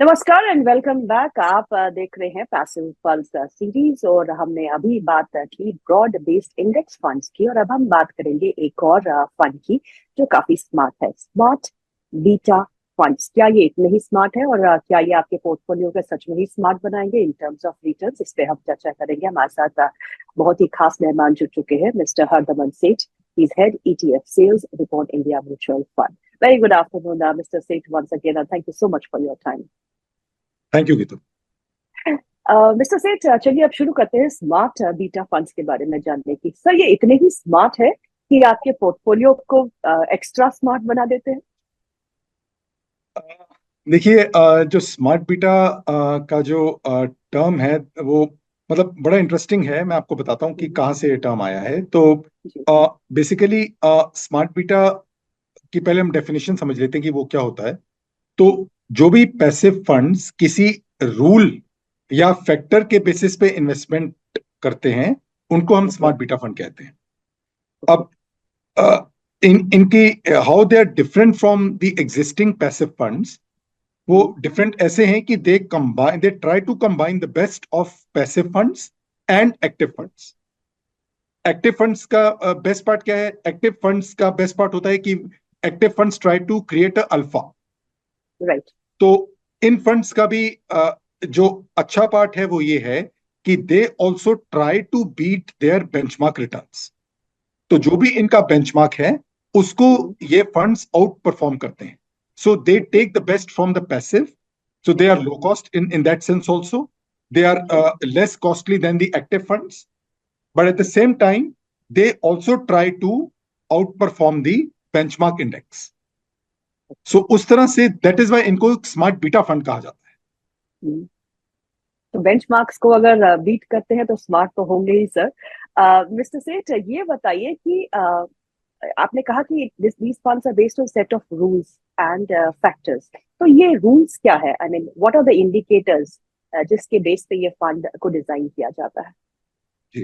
नमस्कार and welcome back. आप देख रहे हैं पैसिव फंड्स सीरीज और हमने अभी बात की ब्रॉड बेस्ड इंडेक्स फंड्स की और अब हम बात करेंगे एक और फंड की जो काफी स्मार्ट है, स्मार्ट बीटा फंड्स। क्या ये इतने ही स्मार्ट है और क्या ये आपके पोर्टफोलियो को सच में ही स्मार्ट बनाएंगे इन टर्म्स ऑफ रिटर्न्स? इस पे हम चर्चा करेंगे। हमारे साथ बहुत ही खास मेहमान जुड़ चुके हैं, मिस्टर हरदमन सेठ। He is head ETF sales report India Mutual Fund. Very good afternoon, Mr. Seth, once again, and thank you so much for your time. Thank you Geetu. Mister सेठ, चलिए अब शुरू करते हैं स्मार्ट बीटा फंड्स के बारे में जानने की। सर, ये इतने ही स्मार्ट है कि आपके पोर्टफोलियो को एक्स्ट्रा स्मार्ट बना देते हैं? देखिए, जो स्मार्ट बीटा का जो टर्म है वो मतलब बड़ा इंटरेस्टिंग है। मैं आपको बताता हूँ कि कहाँ से ये टर्म आया है। तो जी। बेसिकली स्मार्ट बीटा की पहले हम डेफिनेशन समझ लेते हैं कि वो क्या होता है। तो जो भी पैसिव फंड्स किसी रूल या फैक्टर के बेसिस पे इन्वेस्टमेंट करते हैं उनको हम ओके। स्मार्ट बीटा फंड कहते हैं। ओके। अब इनकी how they are different from the existing passive funds. वो डिफरेंट ऐसे हैं कि they try to combine the best of passive funds and active funds. Active funds का बेस्ट पार्ट क्या है? एक्टिव फंड्स का बेस्ट पार्ट होता है कि active funds try to create a alpha. Right. तो इन फंड्स का भी जो अच्छा पार्ट है वो ये है कि they also try to beat their benchmark returns. तो जो ओके। भी इनका बेंचमार्क है उसको ये फंड्स आउट परफॉर्म करते हैं। So they take the best from the passive, so they are okay. low cost in that sense also. They are less costly than the active funds, but at the same time they also try to outperform the benchmark index. So उस तरह से that is why इनको smart beta fund कहा जाता है। तो benchmarks को अगर बीट करते हैं तो स्मार्ट तो होंगे ही सर। मिस्टर सेठ, ये बताइए कि आपने कहा कि these funds are based on set of rules and factors. तो ये रूल्स क्या है? I mean, what are the indicators जिसके बेस पे ये फंड को डिजाइन किया जाता है? जी,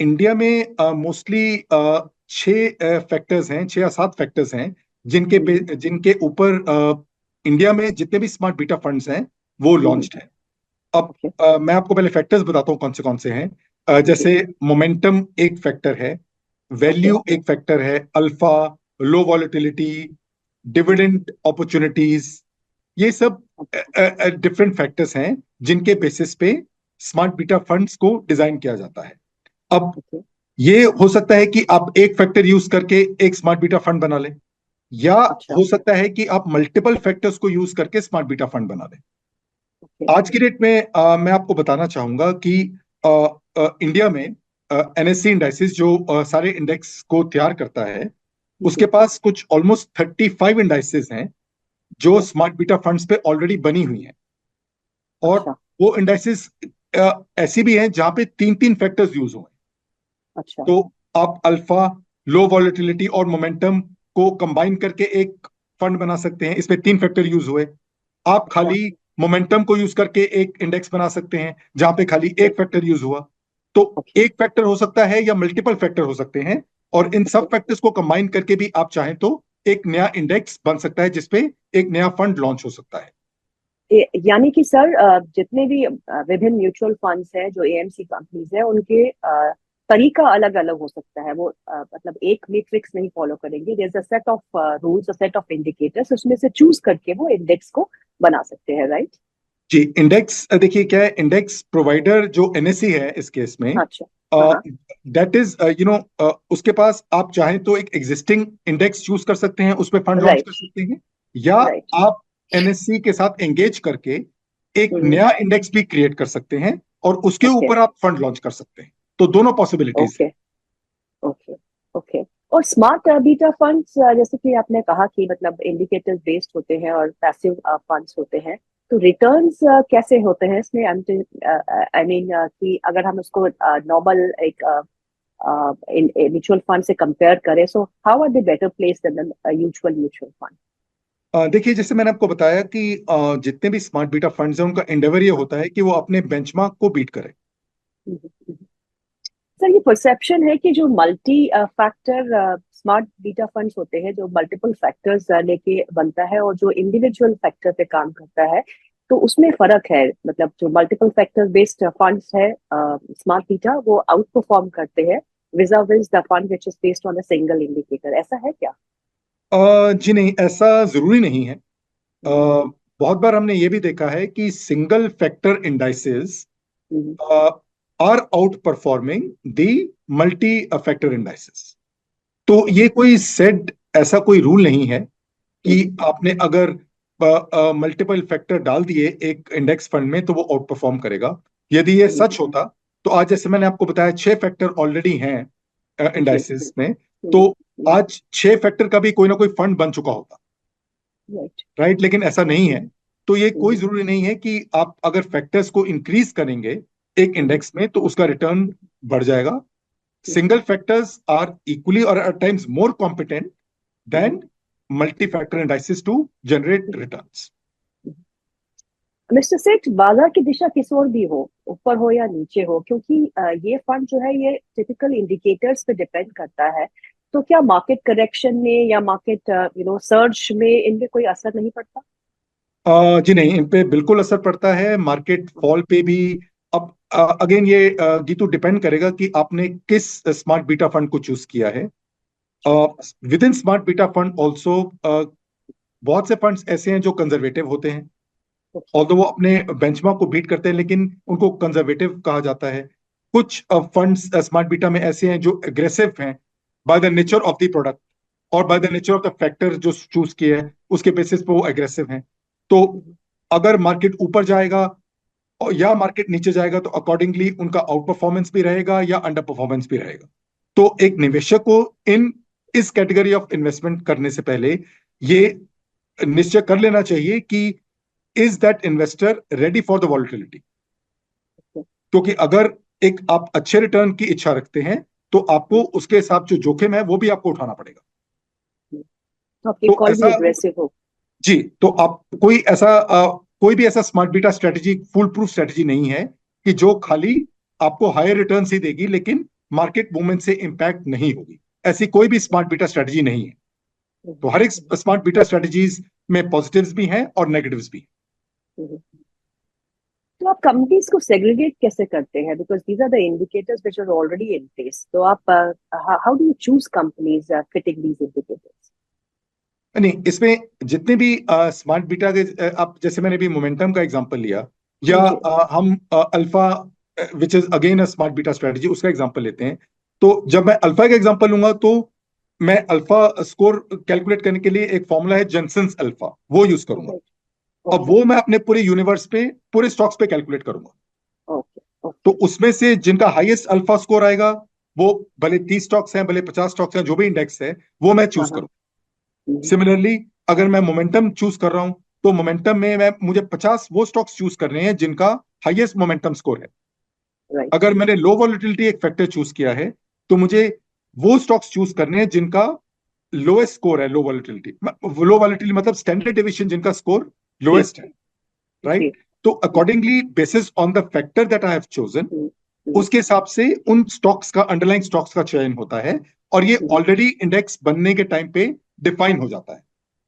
इंडिया में मोस्टली छह फैक्टर्स हैं, 6 या 7 फैक्टर्स हैं जिनके ऊपर इंडिया में जितने भी स्मार्ट बीटा फंड्स हैं वो लॉन्च्ड हैं। अब ओके। मैं आपको पहले फैक्टर्स बताता हूँ कौन से हैं। जी। जैसे मोमेंटम एक फैक्टर है, ओके। वैल्यू एक फैक्टर है, अल्फा, लो वॉलेटिलिटी, डिविडेंड अपॉर्चुनिटीज, ये सब डिफरेंट फैक्टर्स हैं जिनके बेसिस पे स्मार्ट बीटा फंड्स को डिजाइन किया जाता है। अब ओके। ये हो सकता है कि आप एक फैक्टर यूज करके एक स्मार्ट बीटा फंड बना लें, या अच्छा। हो सकता है कि आप मल्टीपल फैक्टर्स को यूज करके स्मार्ट बीटा फंड बना लें। ओके। आज की डेट में मैं आपको बताना चाहूंगा कि इंडिया में NSE इंडाइसिस जो सारे इंडेक्स को तैयार करता है, उसके जी। पास कुछ ऑलमोस्ट 35 इंडाइसिस हैं जो ओके। स्मार्ट बीटा फंड्स पे ऑलरेडी बनी हुई हैं। और अच्छा। वो इंडाइसिस ऐसी भी हैं जहां पे 3 3 फैक्टर्स यूज हुए हैं। अच्छा। तो आप अल्फा, लो वॉलेटिलिटी और मोमेंटम को कंबाइन करके एक फंड बना सकते हैं, इसमें 3 फैक्टर यूज हुए। आप अच्छा। खाली मोमेंटम को यूज करके एक इंडेक्स बना सकते हैं जहां पे खाली ओके। एक फैक्टर यूज हुआ। तो ओके। एक फैक्टर हो सकता है या मल्टीपल फैक्टर हो सकते हैं, और इन ओके। सब फैक्टर्स को कंबाइन करके भी आप चाहें तो एक नया इंडेक्स बन सकता है जिसपे एक नया फंड लॉन्च हो सकता है। यानी कि सर, जितने भी विभिन्न म्यूचुअल फंड्स हैं जो AMC कंपनीज है, उनके तरीका अलग अलग हो सकता है। वो मतलब एक मैट्रिक्स नहीं फॉलो करेंगे। There is a set of rules, a set of indicators, उसमें से चूज करके वो इंडेक्स को बना सकते हैं, राइट? जी, इंडेक्स देखिए क्या है। इंडेक्स प्रोवाइडर जो NSE है इस केस में, अच्छा। हाँ हाँ। दैट इज उसके पास आप चाहें तो एक एग्जिस्टिंग इंडेक्स चूज कर सकते हैं, उस पर फंड लॉन्च कर राइट। सकते हैं, या राइट। आप NSE के साथ एंगेज करके एक हम्म। नया इंडेक्स भी क्रिएट कर सकते हैं और उसके ओके। ऊपर आप फंड लॉन्च कर सकते हैं। तो दोनों पॉसिबिलिटीज ओके। ओके। ओके। और स्मार्ट बीटा फंड्स, जैसे कि आपने कहा कि मतलब इंडिकेटर्स बेस्ड होते हैं और पैसिव फंड्स होते हैं, तो रिटर्न्स कैसे होते हैं इसमें? आई मीन कि अगर हम उसको नॉर्मल एक म्यूचुअल फंड से कंपेयर करें, so how are they better place than usual mutual fund? देखिए, जैसे मैंने आपको बताया कि जितने भी स्मार्ट बीटा फंड्स हैं उनका एंडेवर ये होता है कि वो अपने बेंचमार्क को बीट करें। सर, ये परसेप्शन है कि जो multi factor smart beta funds होते हैं, जो मल्टीपल फैक्टर्स लेके बनता है और जो इंडिविजुअल फैक्टर पे काम करता है, तो उसमें फर्क है, मतलब जो मल्टीपल फैक्टर बेस्ड फंड्स है स्मार्ट बीटा, वो आउट परफॉर्म करते हैं with the fund which is based on a single indicator, ऐसा है क्या? जी नहीं, ऐसा जरूरी नहीं है। हम्म, बहुत बार हमने ये भी देखा है कि single factor indices hmm, are outperforming the multi factor indices. तो ये कोई सेट, ऐसा कोई रूल नहीं है कि हम्म, आपने अगर मल्टीपल फैक्टर डाल दिए एक इंडेक्स फंड में तो वो आउट परफॉर्म करेगा। यदि ये हम्म, सच होता तो आज, जैसे मैंने आपको बताया, 6 फैक्टर ऑलरेडी हैं जी, इंडाइसेस में, तो हम्म, हम्म, आज 6 फैक्टर का भी कोई ना कोई फंड बन चुका होता। राइट, राइट, लेकिन ऐसा नहीं है। तो ये कोई हम्म, जरूरी नहीं है कि आप अगर फैक्टर्स को इंक्रीज करेंगे एक हम्म, इंडेक्स में तो उसका रिटर्न बढ़ जाएगा। Hmm, single factors are equally और eight times more competent hmm, than multi factor indices to generate hmm. Returns. Mister Seth, बाजार की दिशा किस ओर भी हो, ऊपर हो या नीचे हो, क्योंकि ये फंड जो है ये टिपिकल इंडिकेटर्स पे डिपेंड करता है, तो क्या मार्केट करेक्शन में या मार्केट सर्ज में इनमें कोई असर नहीं पड़ता? जी नहीं, इन पे बिल्कुल असर पड़ता है, मार्केट फॉल पे भी। अब अगेन ये गीतू डिपेंड करेगा कि आपने किस स्मार्ट बीटा फंड को चूज किया है। With in smart beta fund also बहुत से फंड्स ऐसे हैं जो कंजर्वेटिव होते हैं, ओके, ऑल्दो वो अपने बेंचमार्क को बीट करते हैं लेकिन उनको कंजर्वेटिव कहा जाता है। कुछ फंड्स स्मार्ट बीटा में ऐसे हैं जो एग्रेसिव हैं by the nature of the product और by the nature of the factor जो चूज किए हैं उसके बेसिस पे वो एग्रेसिव हैं। तो अगर मार्केट ऊपर जाएगा और या मार्केट नीचे जाएगा तो अकॉर्डिंगली उनका आउट परफॉर्मेंस भी रहेगा या अंडर परफॉर्मेंस भी रहेगा। तो एक निवेशक को इन इस कैटेगरी ऑफ इन्वेस्टमेंट करने से पहले ये निश्चय कर लेना चाहिए कि is that investor ready for the volatility. क्योंकि अगर एक आप अच्छे रिटर्न की इच्छा रखते हैं तो आपको उसके हिसाब जो जोखिम है वो भी आपको उठाना पड़ेगा। तो आपकी तो कॉल भी ऐसा, एग्रेसिव हो। जी, तो आप कोई भी ऐसा smart beta strategy full proof strategy नहीं है कि जो खाली आपको हायर रिटर्न ही देगी लेकिन मार्केट मूवमेंट से इंपैक्ट नहीं होगी। ऐसी कोई भी स्मार्ट बीटा स्ट्रेटजी नहीं है। तो हर एक स्मार्ट बीटा स्ट्रेटजीज में पॉजिटिव्स भी हैं और नेगेटिव्स भी। तो आप कंपनीज को सेग्रीगेट कैसे करते हैं, because these are the indicators which are already in place, तो आप how do you choose companies fitting these indicators? नहीं, इसमें जितने भी स्मार्ट बीटा के आप, जैसे मैंने भी मोमेंटम का एग्जांपल लिया, या जी, हम alpha which is again a smart beta strategy, उसका एग्जांपल लेते हैं। तो जब मैं अल्फा का एग्जांपल लूंगा तो मैं अल्फा स्कोर कैलकुलेट करने के लिए एक फॉर्मूला है जेनसन्स अल्फा, वो यूज करूंगा। राइट, अब ओके, वो मैं अपने पूरे यूनिवर्स पे, पूरे स्टॉक्स पे कैलकुलेट करूंगा। ओके, तो ओके, उसमें से जिनका हाईएस्ट अल्फा स्कोर आएगा, वो भले 30 स्टॉक्स हैं भले 50 स्टॉक्स हैं, जो भी इंडेक्स है वो मैं हाँ, चूज हाँ, करूँ। सिमिलरली अगर मैं मोमेंटम चूज कर रहा हूं तो मोमेंटम में मैं मुझे 50 वो स्टॉक्स चूज करने हैं जिनका हाईएस्ट मोमेंटम स्कोर है। राइट, अगर मैंने लो वॉलिटिलिटी एक फैक्टर चूज किया है तो मुझे वो स्टॉक्स चूज करने हैं जिनका लोएस्ट स्कोर है। लो वॉलिटिलिटी, लो वॉलिटिलिटी मतलब स्टैंडर्ड डिविएशन जिनका स्कोर जी, लोएस्ट है। जी, राइट। तो accordingly basis on the factor that I have chosen, hmm, hmm, उसके हिसाब से उन स्टॉक्स का, अंडरलाइंग स्टॉक्स का चयन होता है और ये हम्म, ऑलरेडी इंडेक्स बनने के टाइम पे डिफाइन हो जाता है।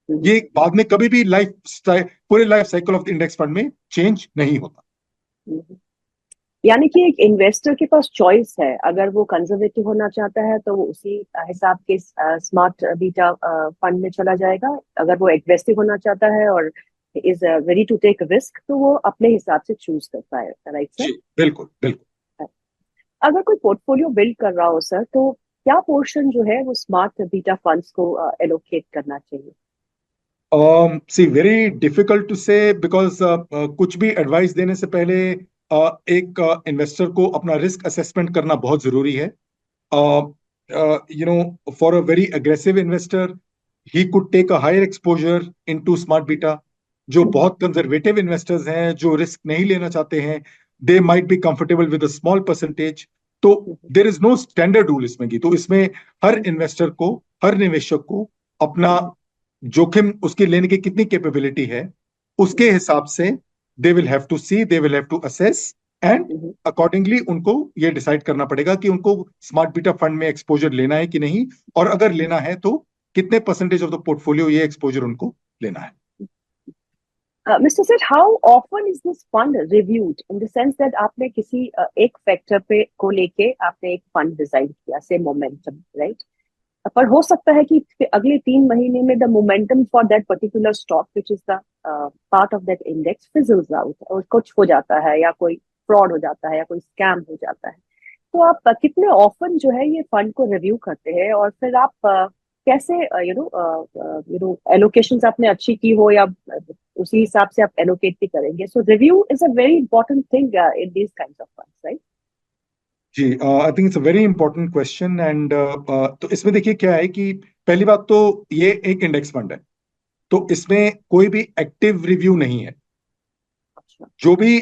हम्म, ये बाद में कभी भी पूरे life cycle of the index fund में चेंज नहीं होता। हम्म। यानी कि एक इन्वेस्टर के पास चॉइस है, अगर वो कंजर्वेटिव होना चाहता है तो वो उसी हिसाब के स्मार्ट बीटा फंड में चला जाएगा, अगर वो एग्रेसिव होना चाहता है और is ready to take risk तो वो अपने हिसाब से चूज कर पाएगा, राइट सर? जी, बिल्कुल बिल्कुल। अगर कोई पोर्टफोलियो बिल्ड कर रहा हो सर, तो क्या पोर्शन जो है वो स्मार्ट बीटा फंड्स को एलोकेट करना चाहिए? सी वेरी डिफिकल्ट टू से, बिकॉज कुछ भी एडवाइस देने से पहले एक इन्वेस्टर को अपना रिस्क असेसमेंट करना बहुत जरूरी है। You know, for a very aggressive investor, he could take a higher exposure into smart beta. जो बहुत कंजर्वेटिव इन्वेस्टर्स हैं, जो रिस्क नहीं लेना चाहते हैं, they might be comfortable with a small percentage. तो there is no standard rule इसमें की, तो इसमें हर इन्वेस्टर को, हर निवेशक को अपना जोखिम, उसकी लेने की कितनी कैपेबिलिटी है, उसके हिसाब से they will have to see, they will have to assess, and accordingly उनको ये डिसाइड करना पड़ेगा कि उनको स्मार्ट बीटा फंड में एक्सपोजर लेना है कि नहीं, और अगर लेना है तो कितने परसेंटेज ऑफ द पोर्टफोलियो ये एक्सपोजर उनको लेना है। Mr. Seth, how often is this fund reviewed in the sense that आपने किसी एक फैक्टर पे को लेके आपने एक फंड डिजाइन किया, से मोमेंटम, राइट? पर हो सकता है कि अगले 3 महीने में the momentum for that particular stock which is the part of that index fizzles out, और कुछ हो जाता है या कोई फ्रॉड हो जाता है या कोई स्कैम हो जाता है। तो आप कितने ऑफन जो है ये फंड को रिव्यू करते हैं, और फिर आप कैसे एलोकेशंस आपने अच्छी की हो या उसी हिसाब से आप एलोकेट भी करेंगे? So review is a very important thing in these kinds of funds, right? जी, I think it's a very important question and तो इसमें देखिए क्या है कि पहली बात तो ये एक इंडेक्स फंड है, तो इसमें कोई भी एक्टिव रिव्यू नहीं है। अच्छा। जो भी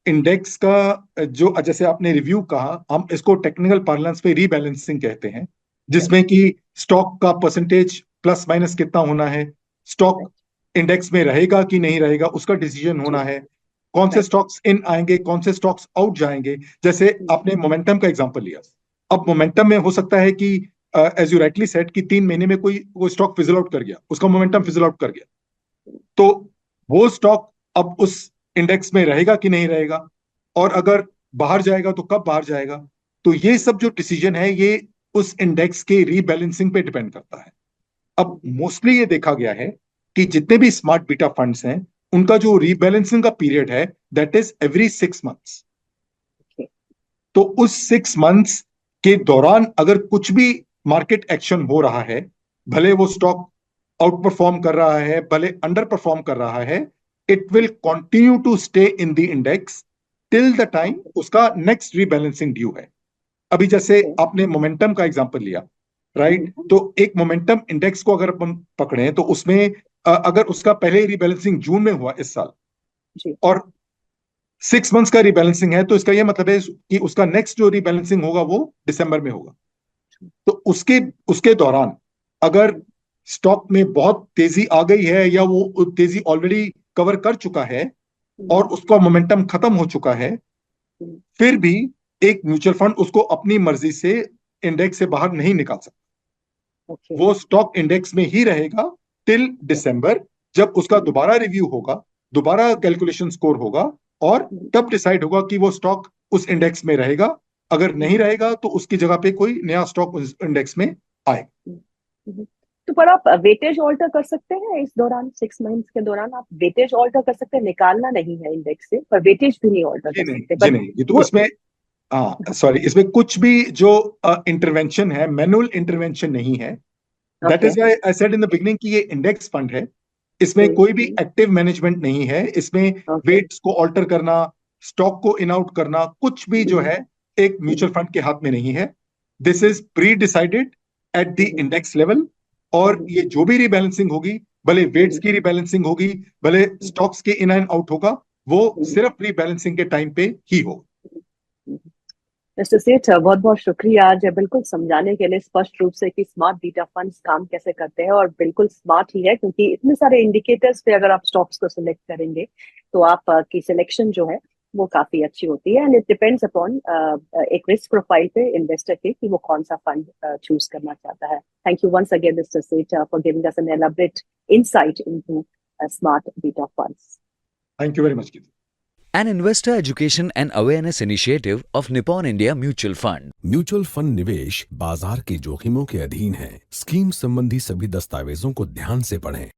इंडेक्स का जो जैसे आपने रिव्यू कहा, हम इसको टेक्निकल पार्लेंस में रीबैलेंसिंग कहते हैं, जिसमें कि स्टॉक का परसेंटेज प्लस माइनस कितना होना है, स्टॉक इंडेक्स में रहेगा कि नहीं रहेगा उसका डिसीजन होना है, कौन से स्टॉक्स इन आएंगे कौन से स्टॉक्स आउट जाएंगे। जैसे आपने मोमेंटम का एग्जांपल लिया, अब मोमेंटम में हो सकता है कि एज यू राइटली सेड कि 3 महीने में कोई स्टॉक फिजल आउट कर गया, उसका मोमेंटम फिजल आउट कर गया, तो वो स्टॉक अब उस इंडेक्स में रहेगा कि नहीं रहेगा, और अगर बाहर जाएगा तो कब बाहर जाएगा। तो ये सब जो डिसीजन है ये उस इंडेक्स के रीबैलेंसिंग पे डिपेंड करता है। अब मोस्टली ये देखा गया है कि जितने भी स्मार्ट बीटा फंड्स हैं उनका जो रीबैलेंसिंग का पीरियड है दैट इज एवरी 6 मंथ्स। तो उस 6 मंथ्स के दौरान अगर कुछ भी मार्केट एक्शन हो रहा है, भले वो स्टॉक आउट परफॉर्म कर रहा है भले अंडर परफॉर्म कर रहा है, it will continue to stay in the index till the time उसका नेक्स्ट रीबैलेंसिंग ड्यू है। अभी जैसे आपने मोमेंटम का एग्जांपल लिया, राइट? तो एक मोमेंटम इंडेक्स को अगर अपन पकड़े तो उसमें अगर उसका पहले रीबैलेंसिंग जून में हुआ इस साल और 6 मंथ्स का रीबैलेंसिंग है, तो इसका यह मतलब है कि उसका नेक्स्ट जो रीबैलेंसिंग होगा वो दिसंबर में होगा। तो उसके उसके दौरान अगर स्टॉक में बहुत तेजी आ गई है या वो तेजी ऑलरेडी कवर कर चुका है और उसका मोमेंटम खत्म हो चुका है, फिर भी एक म्यूचुअल फंड उसको अपनी मर्जी से इंडेक्स से बाहर नहीं निकाल सकता। वो स्टॉक इंडेक्स में ही रहेगा टिल दिसंबर, जब उसका दोबारा रिव्यू होगा, दोबारा कैलकुलेशन स्कोर होगा, और तब डिसाइड होगा कि वो स्टॉक उस इंडेक्स में रहेगा। अगर नहीं रहेगा तो उसकी जगह पे कोई नया स्टॉक उस इंडेक्स में आए। तो पर आप वेटेज ऑल्टर कर सकते हैं इस दौरान, 6 मंथ्स के दौरान आप वेटेज ऑल्टर कर सकते हैं, निकालना नहीं है इंडेक्स से, पर वेटेज भी नहीं ऑल्टर कर सकते। जी नहीं, ये तो इसमें हाँ सॉरी, इसमें कुछ भी जो इंटरवेंशन है मैनुअल इंटरवेंशन नहीं है। That is why I said in the beginning कि ये इंडेक्स फंड है, इसमें कोई भी एक्टिव मैनेजमेंट नहीं है। इसमें वेट्स को ऑल्टर करना, स्टॉक को इन आउट करना, कुछ भी जो है एक म्यूचुअल फंड के हाथ में नहीं है। This is pre decided at the index level, और ये जो भी रीबैलेंसिंग होगी, भले वेट्स की रीबैलेंसिंग होगी भले स्टॉक्स के इन एंड आउट होगा, वो सिर्फ रीबैलेंसिंग के टाइम पे ही होगा। मिस्टर सेठ, बहुत बहुत शुक्रिया आज बिल्कुल समझाने के लिए स्पष्ट रूप से कि स्मार्ट बीटा फंड्स काम कैसे करते हैं, और बिल्कुल स्मार्ट ही है क्योंकि इतने सारे इंडिकेटर्स पे अगर आप स्टॉक्स को सिलेक्ट करेंगे तो आप की सिलेक्शन जो है वो काफी अच्छी होती है, एंड इट डिपेंड्स अपॉन एक रिस्क प्रोफाइल पे इन्वेस्टर के कि वो कौन सा फंड चूज करना चाहता है। Thank you once again mister Seth for giving us an elaborate insight into smart beta funds. Thank you very much, Keith. An investor education and awareness initiative of Nippon India Mutual Fund. Mutual fund निवेश बाजार के जोखिमों के अधीन है। Scheme संबंधी सभी दस्तावेजों को ध्यान से पढ़ें।